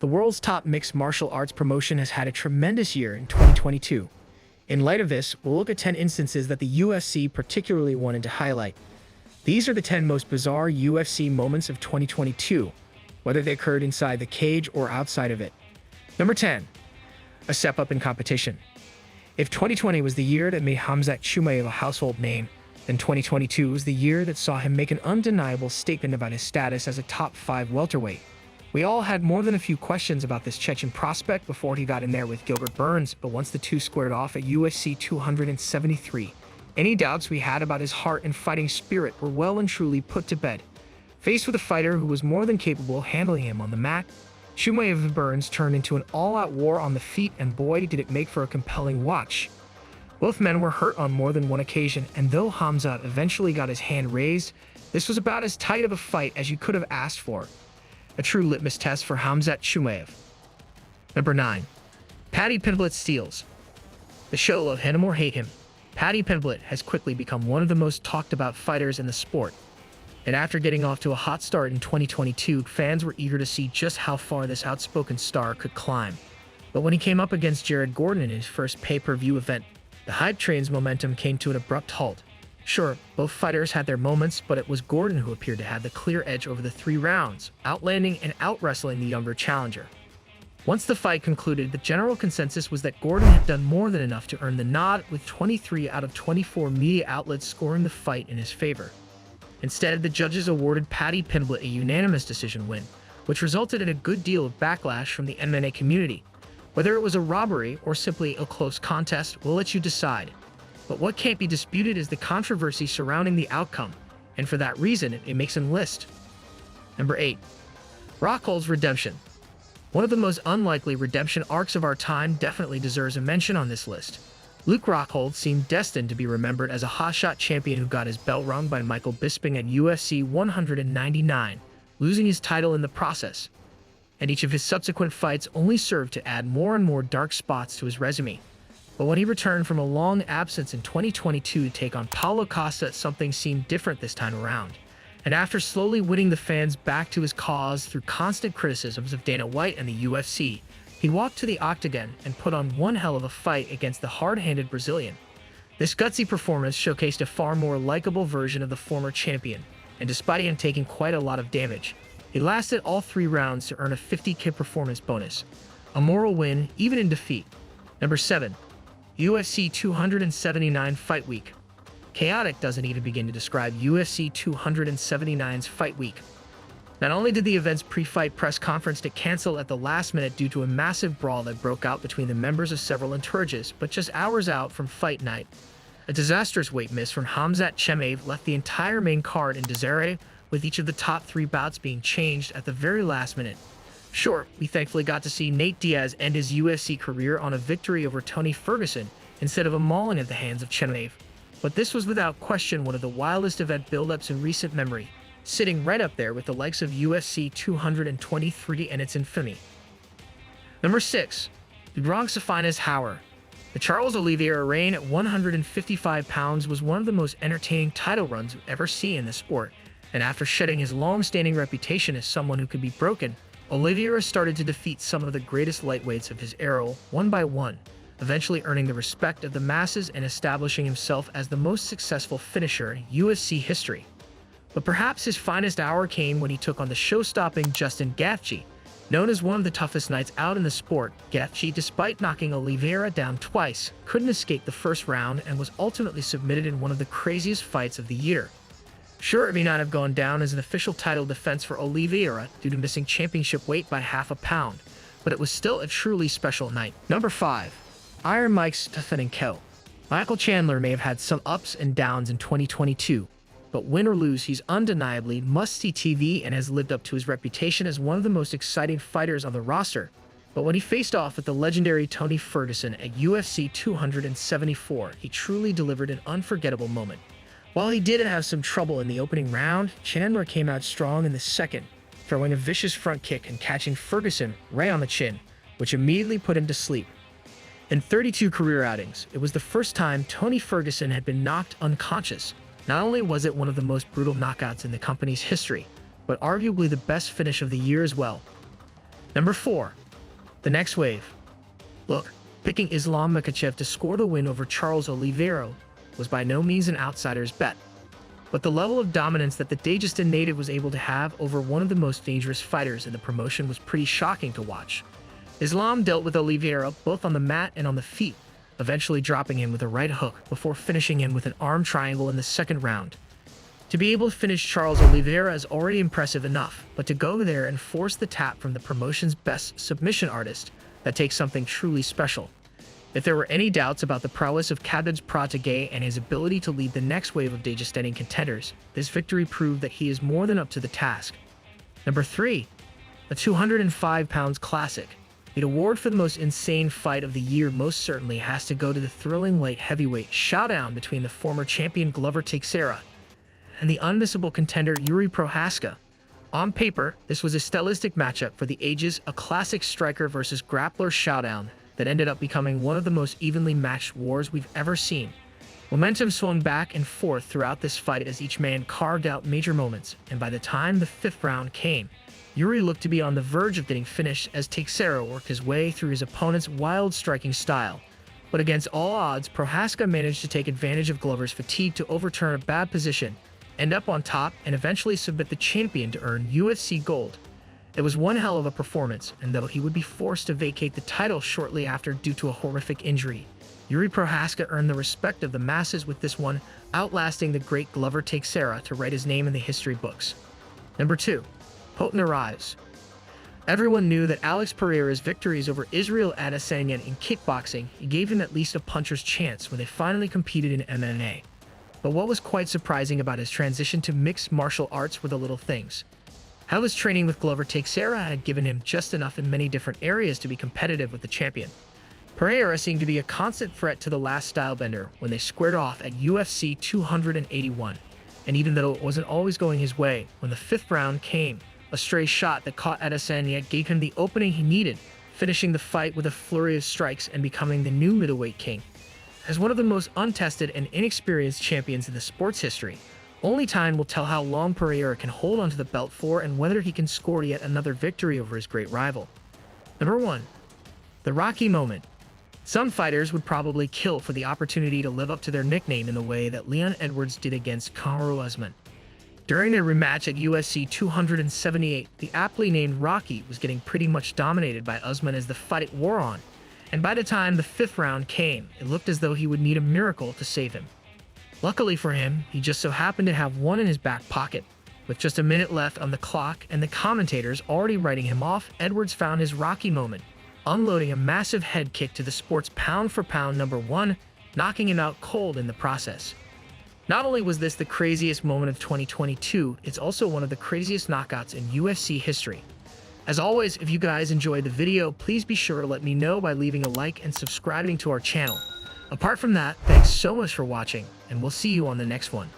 The world's top mixed martial arts promotion has had a tremendous year in 2022. In light of this, we'll look at 10 instances that the UFC particularly wanted to highlight. These are the 10 most bizarre UFC moments of 2022, whether they occurred inside the cage or outside of it. Number 10. A step up in competition. If 2020 was the year that made Khamzat Chimaev a household name, then 2022 was the year that saw him make an undeniable statement about his status as a top 5 welterweight. We all had more than a few questions about this Chechen prospect before he got in there with Gilbert Burns, but once the two squared off at UFC 273, any doubts we had about his heart and fighting spirit were well and truly put to bed. Faced with a fighter who was more than capable of handling him on the mat, Chimaev and Burns turned into an all-out war on the feet, and boy did it make for a compelling watch. Both men were hurt on more than one occasion, and though Khamzat eventually got his hand raised, this was about as tight of a fight as you could have asked for. A true litmus test for Khamzat Chimaev. Number 9. Paddy Pimblett steals. The show love him or hate him, Paddy Pimblett has quickly become one of the most talked about fighters in the sport. And after getting off to a hot start in 2022, fans were eager to see just how far this outspoken star could climb. But when he came up against Jared Gordon in his first pay-per-view event, the hype train's momentum came to an abrupt halt. Sure, both fighters had their moments, but it was Gordon who appeared to have the clear edge over the 3 rounds, outlanding and out-wrestling the younger challenger. Once the fight concluded, the general consensus was that Gordon had done more than enough to earn the nod, with 23 out of 24 media outlets scoring the fight in his favor. Instead, the judges awarded Paddy Pimblett a unanimous decision win, which resulted in a good deal of backlash from the MMA community. Whether it was a robbery or simply a close contest, we'll let you decide. But what can't be disputed is the controversy surrounding the outcome, and for that reason, it makes him list. Number 8. Rockhold's redemption. One of the most unlikely redemption arcs of our time definitely deserves a mention on this list. Luke Rockhold seemed destined to be remembered as a hotshot champion who got his bell rung by Michael Bisping at UFC 199, losing his title in the process. And each of his subsequent fights only served to add more and more dark spots to his resume. But when he returned from a long absence in 2022 to take on Paulo Costa, something seemed different this time around. And after slowly winning the fans back to his cause through constant criticisms of Dana White and the UFC, he walked to the octagon and put on one hell of a fight against the hard-handed Brazilian. This gutsy performance showcased a far more likable version of the former champion, and despite him taking quite a lot of damage, he lasted all 3 rounds to earn a 50K performance bonus. A moral win, even in defeat. Number 7. UFC 279 Fight Week. Chaotic doesn't even begin to describe UFC 279's Fight Week. Not only did the event's pre-fight press conference get canceled at the last minute due to a massive brawl that broke out between the members of several entourages, but just hours out from fight night, a disastrous weight miss from Khamzat Chimaev left the entire main card in disarray, with each of the top 3 bouts being changed at the very last minute. Sure, we thankfully got to see Nate Diaz end his UFC career on a victory over Tony Ferguson instead of a mauling at the hands of Chimaev, but this was without question one of the wildest event buildups in recent memory, sitting right up there with the likes of UFC 223 and its infamy. Number 6. The Bronx Finest Howard. The Charles Oliveira reign at 155 pounds was one of the most entertaining title runs we've ever seen in the sport, and after shedding his long-standing reputation as someone who could be broken, Oliveira started to defeat some of the greatest lightweights of his era, one by one, eventually earning the respect of the masses and establishing himself as the most successful finisher in UFC history. But perhaps his finest hour came when he took on the show-stopping Justin Gaethje. Known as one of the toughest knights out in the sport, Gaethje, despite knocking Oliveira down twice, couldn't escape the first round and was ultimately submitted in one of the craziest fights of the year. Sure, it may not have gone down as an official title defense for Oliveira due to missing championship weight by half a pound, but it was still a truly special night. Number 5. Iron Mike's Toughen and Co. Michael Chandler may have had some ups and downs in 2022, but win or lose, he's undeniably must-see TV and has lived up to his reputation as one of the most exciting fighters on the roster. But when he faced off with the legendary Tony Ferguson at UFC 274, he truly delivered an unforgettable moment. While he did have some trouble in the opening round, Chandler came out strong in the second, throwing a vicious front kick and catching Ferguson right on the chin, which immediately put him to sleep. In 32 career outings, it was the first time Tony Ferguson had been knocked unconscious. Not only was it one of the most brutal knockouts in the company's history, but arguably the best finish of the year as well. Number 4. The next wave. Look, picking Islam Makhachev to score the win over Charles Oliveira was by no means an outsider's bet. But the level of dominance that the Dagestan native was able to have over one of the most dangerous fighters in the promotion was pretty shocking to watch. Islam dealt with Oliveira both on the mat and on the feet, eventually dropping him with a right hook before finishing him with an arm triangle in the second round. To be able to finish Charles Oliveira is already impressive enough, but to go there and force the tap from the promotion's best submission artist, that takes something truly special. If there were any doubts about the prowess of Khabib's Pratigay and his ability to lead the next wave of Dagestani contenders, this victory proved that he is more than up to the task. Number 3. The 205 pounds classic. The award for the most insane fight of the year most certainly has to go to the thrilling light heavyweight showdown between the former champion Glover Teixeira and the unmissable contender Yuri Prohaska. On paper, this was a stylistic matchup for the ages, a classic striker versus grappler showdown that ended up becoming one of the most evenly matched wars we've ever seen. Momentum swung back and forth throughout this fight as each man carved out major moments, and by the time the 5th round came, Yuri looked to be on the verge of getting finished as Teixeira worked his way through his opponent's wild striking style. But against all odds, Prohaska managed to take advantage of Glover's fatigue to overturn a bad position, end up on top, and eventually submit the champion to earn UFC gold. It was one hell of a performance, and though he would be forced to vacate the title shortly after due to a horrific injury, Yuri Prohaska earned the respect of the masses with this one, outlasting the great Glover Teixeira to write his name in the history books. Number 2. Potent arrives. Everyone knew that Alex Pereira's victories over Israel Adesanya in kickboxing gave him at least a puncher's chance when they finally competed in MMA. But what was quite surprising about his transition to mixed martial arts were the little things. How his training with Glover Teixeira had given him just enough in many different areas to be competitive with the champion. Pereira seemed to be a constant threat to the last stylebender when they squared off at UFC 281. And even though it wasn't always going his way, when the 5th round came, a stray shot that caught Adesanya gave him the opening he needed, finishing the fight with a flurry of strikes and becoming the new middleweight king. As one of the most untested and inexperienced champions in the sport's history, only time will tell how long Pereira can hold onto the belt for and whether he can score yet another victory over his great rival. Number 1. The Rocky moment. Some fighters would probably kill for the opportunity to live up to their nickname in the way that Leon Edwards did against Kamaru Usman. During their rematch at UFC 278, the aptly named Rocky was getting pretty much dominated by Usman as the fight wore on, and by the time the 5th round came, it looked as though he would need a miracle to save him. Luckily for him, he just so happened to have one in his back pocket. With just a minute left on the clock and the commentators already writing him off, Edwards found his Rocky moment, unloading a massive head kick to the sport's pound-for-pound number 1, knocking him out cold in the process. Not only was this the craziest moment of 2022, it's also one of the craziest knockouts in UFC history. As always, if you guys enjoyed the video, please be sure to let me know by leaving a like and subscribing to our channel. Apart from that, thanks so much for watching, and we'll see you on the next one.